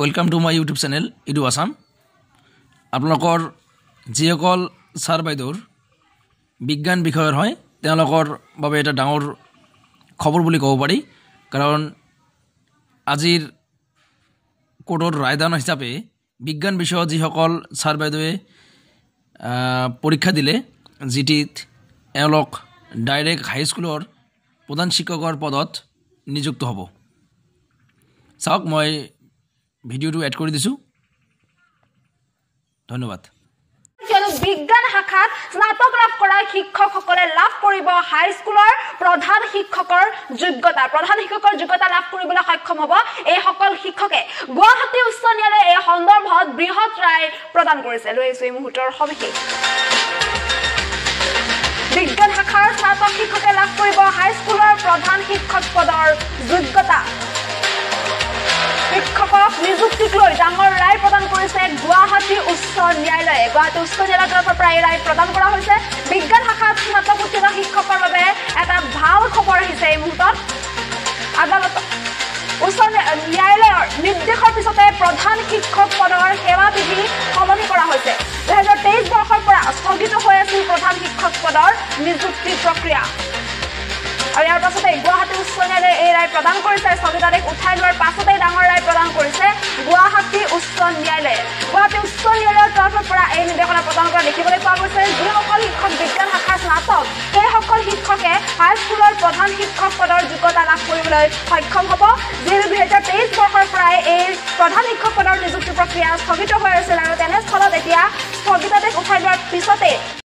Welcome to my YouTube channel इडु आसाम आपलोकर जिসকল ছাৰ বাইদেউৰ বিজ্ঞান বিষয়ৰ হয় তেওঁলোকৰ বাবে এটা ডাঙৰ খবৰ বুলি ক'ব পাৰি কাৰণ আজিৰ কোৰ্টৰ ৰায়দান হিচাপে বিজ্ঞান বিষয়ৰ যিসকল ছাৰ বাইদেৱে পৰীক্ষা দিলে জিটিত এওঁলোক ডাইৰেক্ট হাই স্কুলৰ প্ৰধান শিক্ষকৰ পদত নিযুক্ত হ'ব। চাওক মই ভিডিওটো এড কৰি দিছো। ধন্যবাদ। বিজ্ঞান শাখাত স্নাতক লাভ কৰা শিক্ষকসকলে লাভ কৰিব হাই স্কুলৰ প্ৰধান শিক্ষকৰ যোগ্যতা লাভ কৰিবলৈ সক্ষম হ'ব। এই সকল শিক্ষকে গুৱাহাটী উচ্চ ন্যায়ালয়ে এই সন্দৰ্ভত বৃহৎ ৰায় প্ৰদান কৰিছে। লৈছো এই মুহূৰ্তৰ সবিশেষ। বিজ্ঞান শাখাৰ স্নাতক শিক্ষকে লাভ কৰিব হাই স্কুলৰ প্ৰধান শিক্ষক পদৰ যোগ্যতা। শিক্ষকক নিযুক্তিক লৈ ডাঙৰ ৰায় প্ৰদান কৰিছে গুৱাহাটী উচ্চ ন্যায়ালয়ে। গুৱাহাটী উচ্চ ন্যায়ালয়ৰ তৰফৰ পৰা এই ৰায় প্ৰদান কৰা হৈছে। বিজ্ঞান শাখাত স্নাতক উত্তীৰ্ণ শিক্ষকৰ বাবে এটা ভাল খবৰ আহিছে। এই মুহূৰ্তত আদালত উচ্চ ন্যায়ালয়ৰ নিৰ্দেশৰ পিছতে প্ৰধান শিক্ষক পদৰ সেৱা বিধি সলনি কৰা হৈছে। 2023 বৰ্ষৰ পৰা স্থগিত হৈ আছিল প্ৰধান শিক্ষক পদৰ নিযুক্তি প্ৰক্ৰিয়া। আৰু ইয়াৰ পাছতে গুৱাহাটী উচ্চ ন্যায়ালয়ে এই ৰায় প্ৰদান কৰিছে। স্থগিতাদেশ উঠাই লোৱাৰ পাছতে ডাঙৰ ৰায় প্ৰদান কৰিছে গুৱাহাটী উচ্চ ন্যায়ালয়ে। গুৱাহাটী উচ্চ ন্যায়ালয়ৰ তৰফৰ পৰা এই নিৰ্দেশনা প্ৰদান কৰা দেখিবলৈ পোৱা গৈছে। যিসকল শিক্ষক বিজ্ঞান শাখাৰ স্নাতক সেইসকল শিক্ষকে হাই স্কুলৰ প্ৰধান শিক্ষক পদৰ যোগ্যতা লাভ কৰিবলৈ সক্ষম হ'ব। যিহেতু 2023 বৰ্ষৰ পৰাই এই প্ৰধান শিক্ষক পদৰ নিযুক্তি প্ৰক্ৰিয়া স্থগিত হৈ আছিল আৰু তেনেস্থলত এতিয়া স্থগিতাদেশ উঠাই লোৱাৰ পিছতে